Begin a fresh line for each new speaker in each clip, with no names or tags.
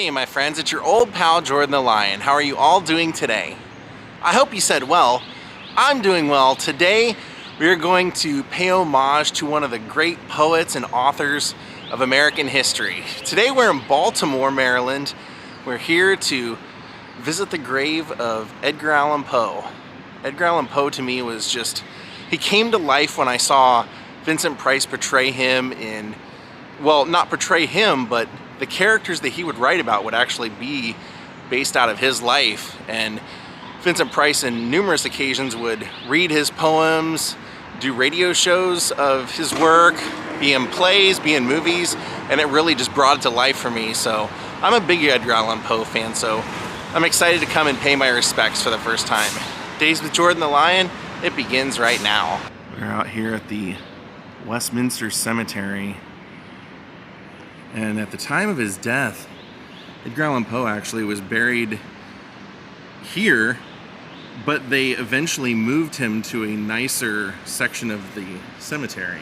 Hey my friends, it's your old pal Jordan the Lion. How are you all doing today? I hope you said well. I'm doing well. Today we are going to pay homage to one of the great poets and authors of American history. Today we're in Baltimore, Maryland. We're here to visit the grave of Edgar Allan Poe. Edgar Allan Poe to me was just, he came to life when I saw Vincent Price portray him in, well, not portray him, but the characters that he would write about would actually be based out of his life. And Vincent Price on numerous occasions would read his poems, do radio shows of his work, be in plays, be in movies, and it really just brought it to life for me. So I'm a big Edgar Allan Poe fan, so I'm excited to come and pay my respects for the first time. Daze with Jordan the Lion, it begins right now. We're out here at the Westminster Cemetery, and at the time of his death, Edgar Allan Poe actually was buried here, but they eventually moved him to a nicer section of the cemetery.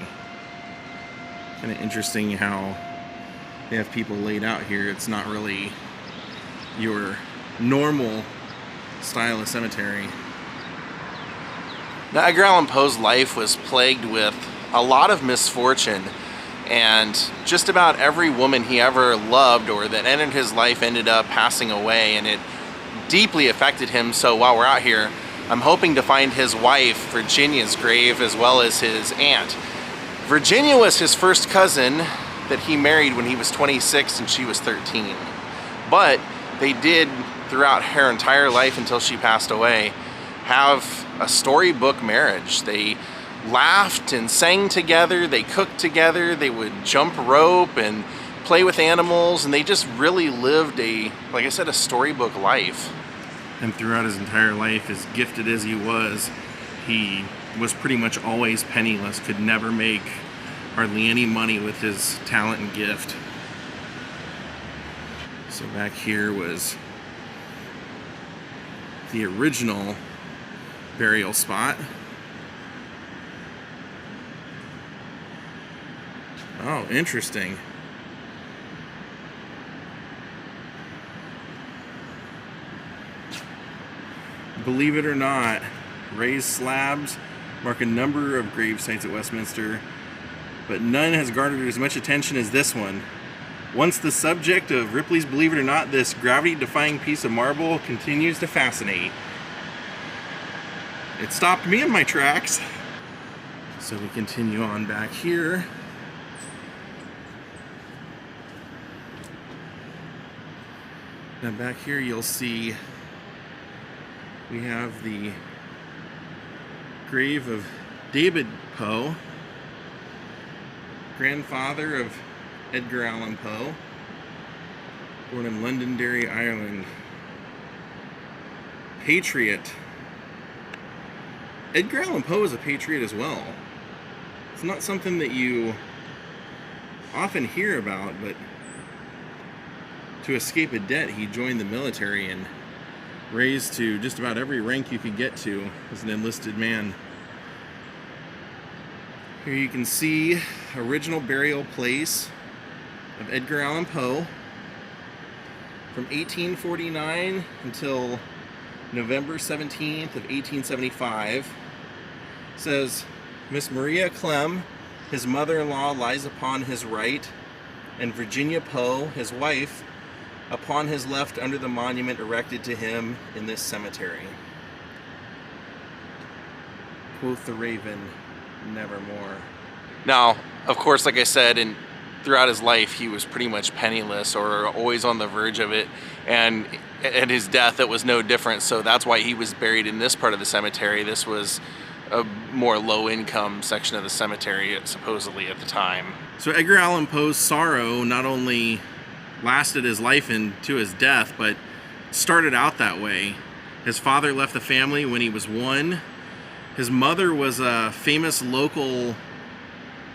Kind of interesting how they have people laid out here. It's not really your normal style of cemetery. Now, Edgar Allan Poe's life was plagued with a lot of misfortune, and just about every woman he ever loved or that entered his life ended up passing away, and it deeply affected him. So while we're out here, I'm hoping to find his wife Virginia's grave as well as his aunt. Virginia was his first cousin that he married when he was 26 and she was 13. But they did, throughout her entire life until she passed away, have a storybook marriage. They laughed and sang together, they cooked together, they would jump rope and play with animals, and they just really lived a, like I said, a storybook life. And throughout his entire life, as gifted as he was pretty much always penniless, could never make hardly any money with his talent and gift. So back here was the original burial spot. Oh, interesting. Believe it or not, raised slabs mark a number of grave sites at Westminster, but none has garnered as much attention as this one. Once the subject of Ripley's Believe It or Not, this gravity-defying piece of marble continues to fascinate. It stopped me in my tracks. So we continue on back here. Now back here you'll see we have the grave of David Poe, grandfather of Edgar Allan Poe, born in Londonderry, Ireland. Patriot. Edgar Allan Poe is a patriot as well. It's not something that you often hear about, but to escape a debt, he joined the military and raised to just about every rank you could get to as an enlisted man. Here you can see original burial place of Edgar Allan Poe from 1849 until November 17th of 1875. It says, Miss Maria Clem, his mother-in-law, lies upon his right, and Virginia Poe, his wife, upon his left under the monument erected to him in this cemetery. Quoth the raven, nevermore. Now, of course, like I said, and throughout his life, he was pretty much penniless or always on the verge of it. And at his death, it was no different. So that's why he was buried in this part of the cemetery. This was a more low-income section of the cemetery, supposedly, at the time. So Edgar Allan Poe's sorrow not only lasted his life into his death, but started out that way. His father left the family when he was 1. His mother was a famous local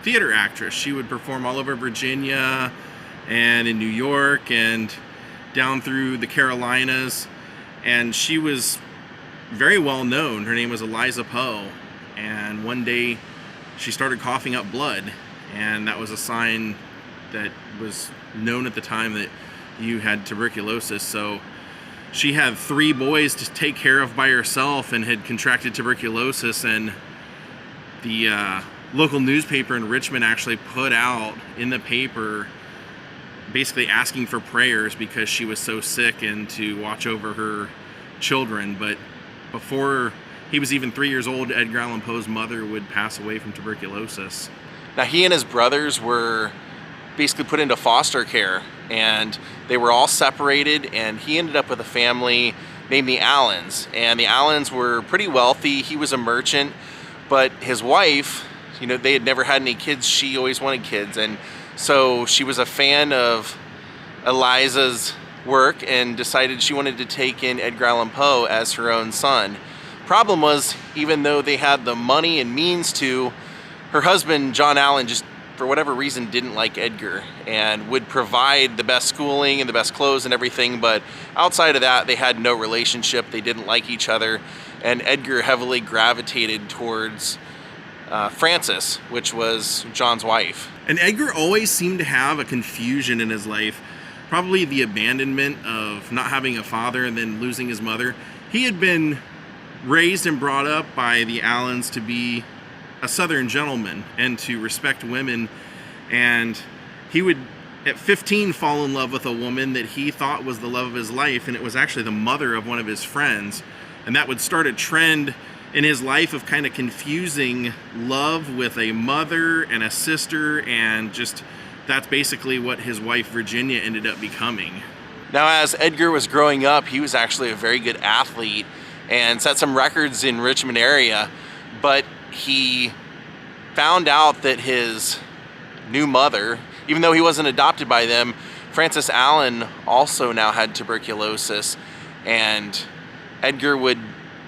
theater actress. She would perform all over Virginia and in New York and down through the Carolinas, and she was very well known. Her name was Eliza Poe, and one day she started coughing up blood, and that was a sign that was known at the time that you had tuberculosis. So she had 3 boys to take care of by herself and had contracted tuberculosis, and the local newspaper in Richmond actually put out in the paper basically asking for prayers because she was so sick and to watch over her children. But before he was even 3 years old, Edgar Allan Poe's mother would pass away from tuberculosis. Now, he and his brothers were basically put into foster care, and they were all separated, and he ended up with a family named the Allans. And the Allans were pretty wealthy. He was a merchant, but his wife, you know, they had never had any kids. She always wanted kids, and so she was a fan of Eliza's work and decided she wanted to take in Edgar Allan Poe as her own son. Problem was, even though they had the money and means to, her husband, John Allan, just for whatever reason didn't like Edgar and would provide the best schooling and the best clothes and everything, but outside of that, they had no relationship. They didn't like each other, and Edgar heavily gravitated towards Frances, which was John's wife. And Edgar always seemed to have a confusion in his life, probably the abandonment of not having a father and then losing his mother. He had been raised and brought up by the Allans to be a Southern gentleman and to respect women, and he would at 15 fall in love with a woman that he thought was the love of his life, and it was actually the mother of one of his friends. And that would start a trend in his life of kind of confusing love with a mother and a sister, and just that's basically what his wife Virginia ended up becoming. Now, as Edgar was growing up, he was actually a very good athlete and set some records in Richmond area, but he found out that his new mother, even though he wasn't adopted by them, Frances Allan also now had tuberculosis, and Edgar would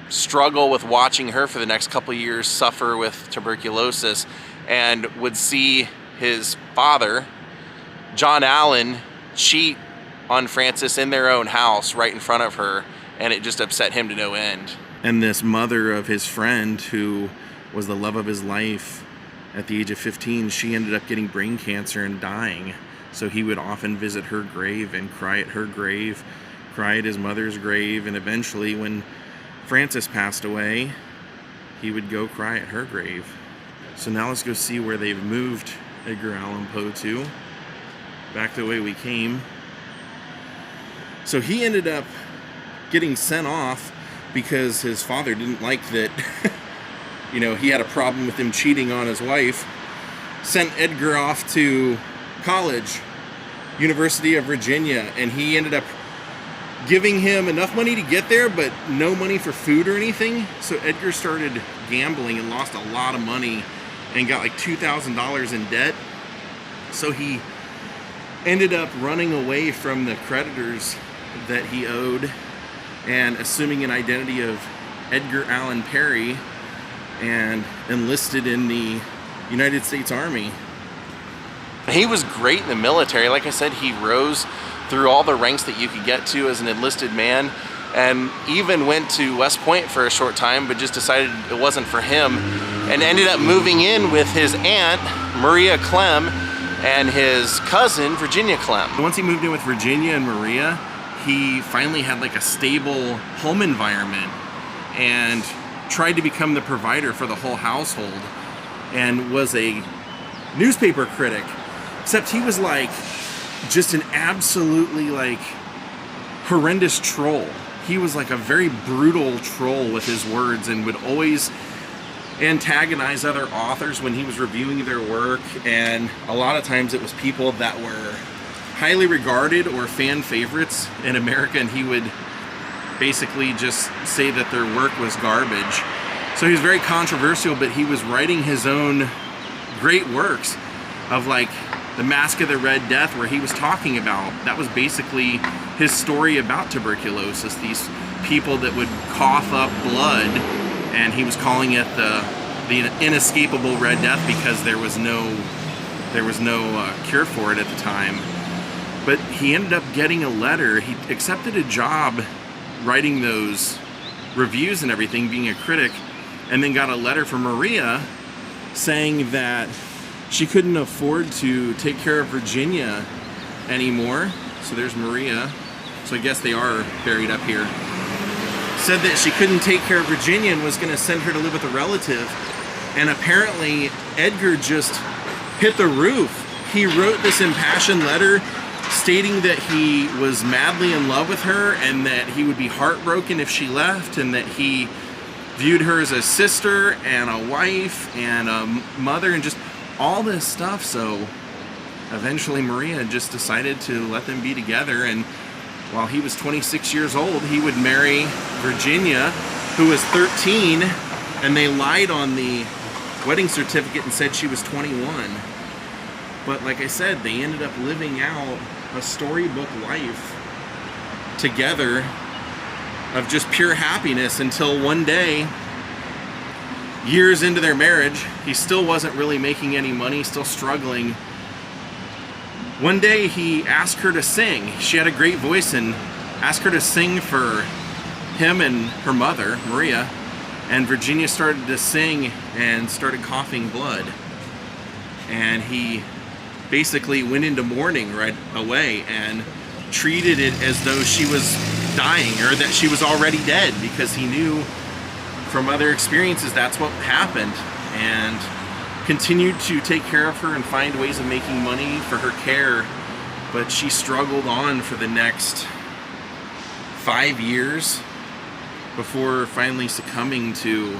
struggle with watching her for the next couple of years suffer with tuberculosis, and would see his father, John Allan, cheat on Frances in their own house right in front of her, and it just upset him to no end. And this mother of his friend, who was the love of his life at the age of 15, she ended up getting brain cancer and dying. So he would often visit her grave and cry at her grave, cry at his mother's grave, and eventually when Frances passed away, he would go cry at her grave. So now let's go see where they've moved Edgar Allan Poe to. Back the way we came. So he ended up getting sent off because his father didn't like that you know, he had a problem with him cheating on his wife. Sent Edgar off to college, University of Virginia, and he ended up giving him enough money to get there, but no money for food or anything. So Edgar started gambling and lost a lot of money and got like $2,000 in debt. So he ended up running away from the creditors that he owed and assuming an identity of Edgar Allan Perry, and enlisted in the United States Army. He was great in the military. Like I said, he rose through all the ranks that you could get to as an enlisted man, and even went to West Point for a short time, but just decided it wasn't for him, and ended up moving in with his aunt, Maria Clem, and his cousin, Virginia Clem. Once he moved in with Virginia and Maria, he finally had like a stable home environment and tried to become the provider for the whole household, and was a newspaper critic, except he was like just an absolutely like horrendous troll. He was like a very brutal troll with his words, and would always antagonize other authors when he was reviewing their work, and a lot of times it was people that were highly regarded or fan favorites in America, and he would basically just say that their work was garbage. So he was very controversial, but he was writing his own great works of like The Mask of the Red Death, where he was talking about, that was basically his story about tuberculosis, these people that would cough up blood, and he was calling it the inescapable Red Death because there was no cure for it at the time. But he ended up getting a letter. He accepted a job writing those reviews and everything, being a critic, and then got a letter from Maria saying that she couldn't afford to take care of Virginia anymore, So there's Maria. So I guess they are buried up here. Said that she couldn't take care of Virginia and was going to send her to live with a relative. And apparently Edgar just hit the roof. He wrote this impassioned letter stating that he was madly in love with her and that he would be heartbroken if she left, and that he viewed her as a sister and a wife and a mother and just all this stuff. So eventually Maria just decided to let them be together, and while he was 26 years old, he would marry Virginia, who was 13, and they lied on the wedding certificate and said she was 21. But like I said, they ended up living out a storybook life together of just pure happiness until one day, years into their marriage, he still wasn't really making any money, still struggling. One day he asked her to sing. She had a great voice, and asked her to sing for him and her mother, Maria, and Virginia started to sing and started coughing blood. And he basically went into mourning right away and treated it as though she was dying, or that she was already dead, because he knew from other experiences that's what happened, and continued to take care of her and find ways of making money for her care. But she struggled on for the next 5 years before finally succumbing to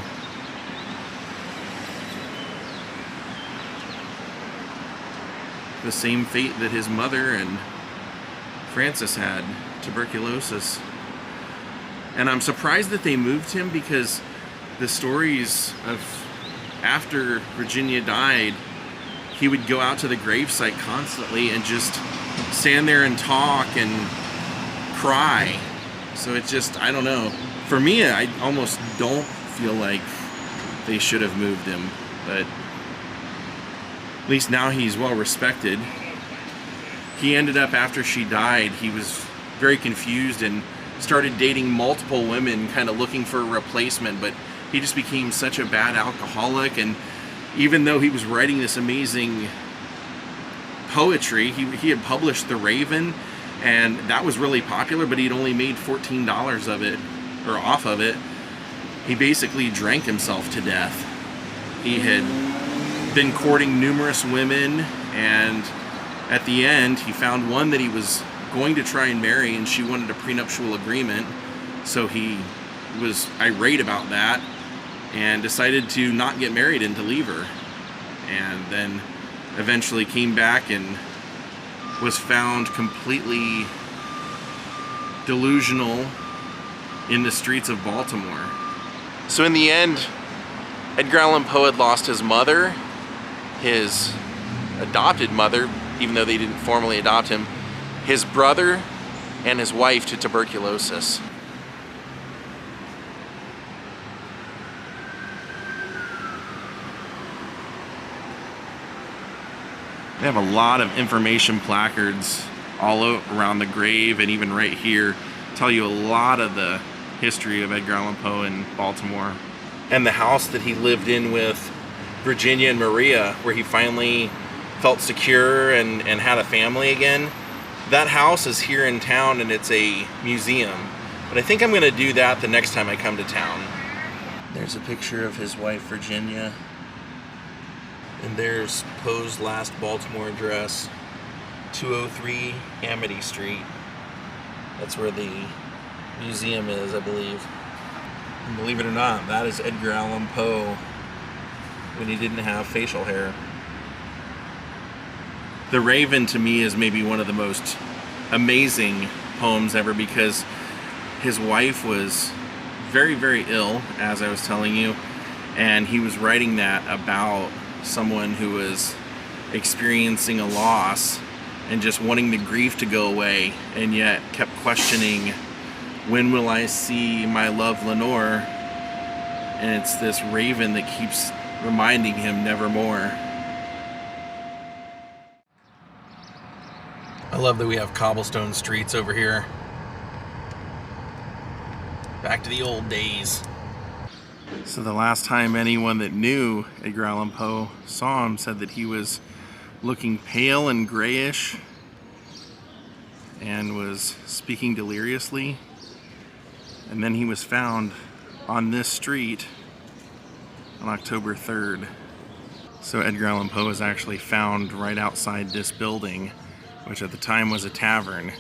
the same fate that his mother and Frances had, tuberculosis. And I'm surprised that they moved him, because the stories of after Virginia died, he would go out to the gravesite constantly and just stand there and talk and cry. So it's just, I don't know. For me, I almost don't feel like they should have moved him, but at least now he's well respected. He ended up, after she died, he was very confused and started dating multiple women, kind of looking for a replacement, but he just became such a bad alcoholic. And even though he was writing this amazing poetry, he had published The Raven, and that was really popular, but he'd only made $14 of it, or off of it. He basically drank himself to death. He had been courting numerous women, and at the end he found one that he was going to try and marry, and she wanted a prenuptial agreement. So he was irate about that and decided to not get married and to leave her, and then eventually came back and was found completely delusional in the streets of Baltimore. So in the end, Edgar Allan Poe had lost his mother, his adopted mother, even though they didn't formally adopt him, his brother, and his wife to tuberculosis. They have a lot of information placards all around the grave, and even right here tell you a lot of the history of Edgar Allan Poe in Baltimore. And the house that he lived in with Virginia and Maria, where he finally felt secure and had a family again, that house is here in town, and it's a museum. But I think I'm going to do that the next time I come to town. There's a picture of his wife Virginia, and there's Poe's last Baltimore address, 203 Amity Street. That's where the museum is, I believe. And believe it or not, that is Edgar Allan Poe when he didn't have facial hair. The Raven, to me, is maybe one of the most amazing poems ever, because his wife was very, very ill, as I was telling you, and he was writing that about someone who was experiencing a loss and just wanting the grief to go away, and yet kept questioning, when will I see my love Lenore? And it's this raven that keeps reminding him nevermore. I love that we have cobblestone streets over here. Back to the old days. So the last time anyone that knew Edgar Allan Poe saw him said that he was looking pale and grayish, and was speaking deliriously, and then he was found on this street on October 3rd. So Edgar Allan Poe was actually found right outside this building, which at the time was a tavern.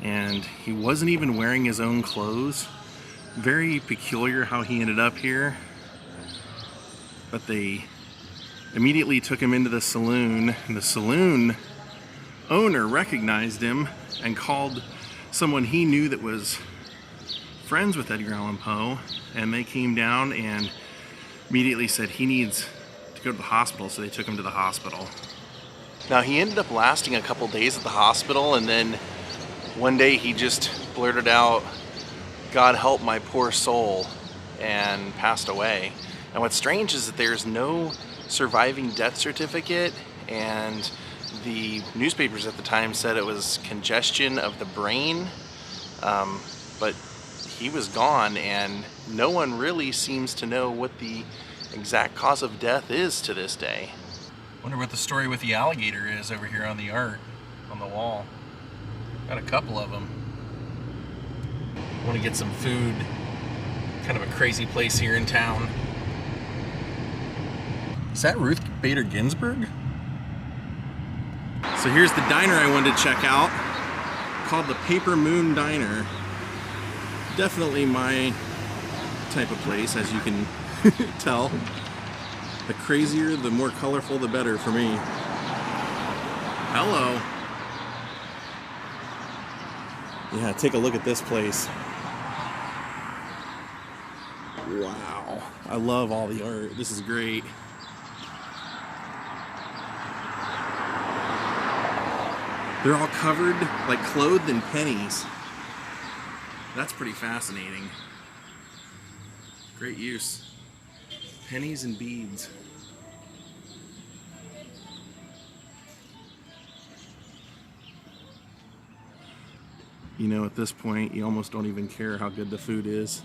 And he wasn't even wearing his own clothes. Very peculiar how he ended up here. But they immediately took him into the saloon, and the saloon owner recognized him and called someone he knew that was friends with Edgar Allan Poe, and they came down and immediately said he needs to go to the hospital, so they took him to the hospital. Now he ended up lasting a couple days at the hospital, and then one day he just blurted out, "God help my poor soul," and passed away. And what's strange is that there's no surviving death certificate, and the newspapers at the time said it was congestion of the brain, but he was gone, and no one really seems to know what the exact cause of death is to this day. Wonder what the story with the alligator is over here on the art on the wall. Got a couple of them. Want to get some food. Kind of a crazy place here in town. Is that Ruth Bader Ginsburg? So here's the diner I wanted to check out, called the PaperMoon Diner. Definitely my type of place, as you can tell. The crazier, the more colorful, the better for me. Hello. Yeah, take a look at this place. Wow. I love all the art. This is great. They're all covered, like clothed in pennies. That's pretty fascinating. Great use. Pennies and beads. You know, at this point, you almost don't even care how good the food is.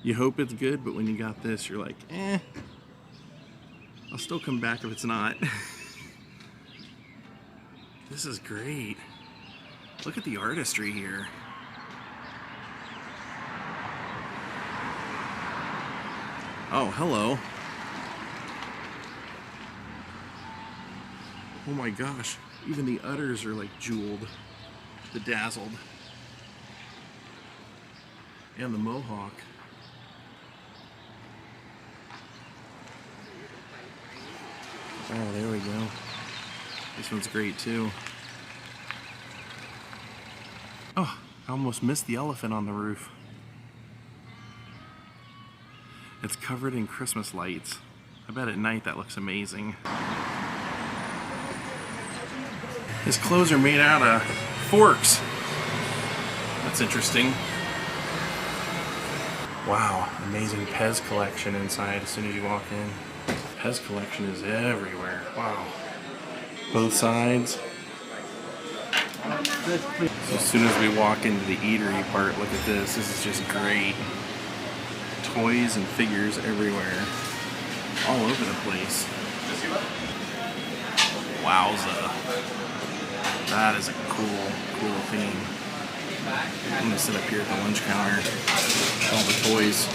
You hope it's good, but when you got this, you're like, eh. I'll still come back if it's not. This is great. Look at the artistry here. Oh, hello. Oh my gosh. Even the udders are like jeweled, bedazzled. And the mohawk. Oh, there we go. This one's great too. Oh, I almost missed the elephant on the roof. It's covered in Christmas lights. I bet at night that looks amazing. His clothes are made out of forks. That's interesting. Wow, amazing Pez collection inside as soon as you walk in. Pez collection is everywhere. Wow. Both sides. So as soon as we walk into the eatery part, look at this. This is just great. Toys and figures everywhere. All over the place. Wowza. That is a cool theme. I'm gonna sit up here at the lunch counter. All the toys.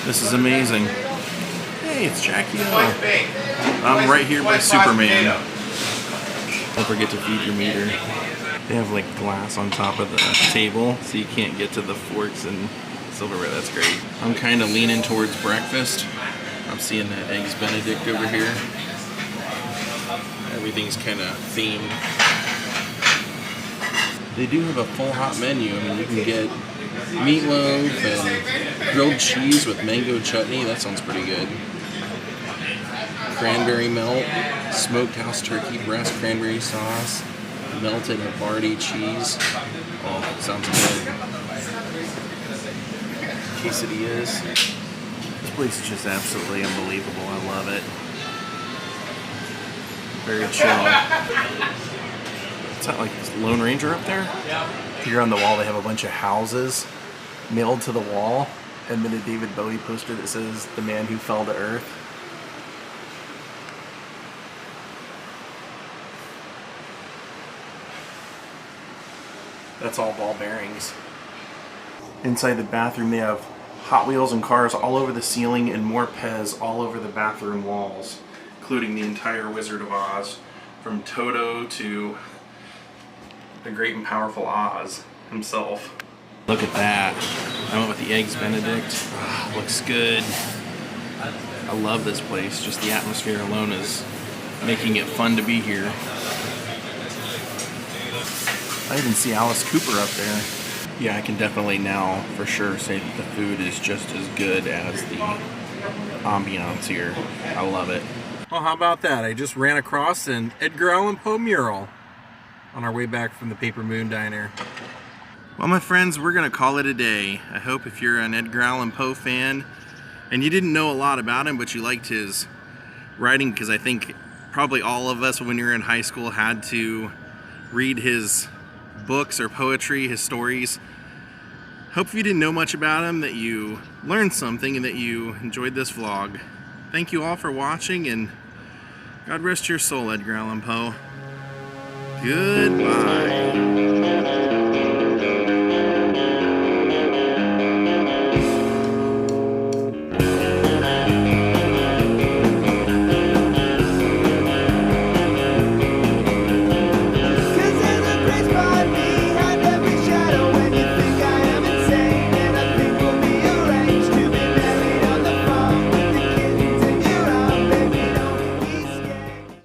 This is amazing. Hey, it's Jackie O. I'm right here by Superman. Don't forget to feed your meter. They have like glass on top of the table, so you can't get to the forks and silverware. That's great. I'm kind of leaning towards breakfast. I'm seeing that Eggs Benedict over here. Everything's kind of themed. They do have a full hot menu. I mean, you can get meatloaf and grilled cheese with mango chutney. That sounds pretty good. Cranberry melt, smoked house turkey breast cranberry sauce, melted Havarti cheese. Oh, sounds good. Quesadillas. This place is just absolutely unbelievable. I love it. Very chill. It's not like this Lone Ranger up there. Here on the wall they have a bunch of houses nailed to the wall, and then a David Bowie poster that says "The Man Who Fell to Earth." That's all ball bearings. Inside the bathroom they have Hot Wheels and cars all over the ceiling and more Pez all over the bathroom walls, including the entire Wizard of Oz, from Toto to the great and powerful Oz himself. Look at that. I went with the Eggs Benedict. Oh, looks good. I love this place. Just the atmosphere alone is making it fun to be here. I even see Alice Cooper up there. Yeah, I can definitely now for sure say that the food is just as good as the ambiance here. I love it. Well, how about that? I just ran across an Edgar Allan Poe mural on our way back from the PaperMoon diner. Well, my friends, we're gonna call it a day. I hope if you're an Edgar Allan Poe fan and you didn't know a lot about him, but you liked his writing, because I think probably all of us when you were in high school had to read his books or poetry, his stories. Hope if you didn't know much about him that you learned something and that you enjoyed this vlog. Thank you all for watching, and God rest your soul, Edgar Allan Poe. Goodbye.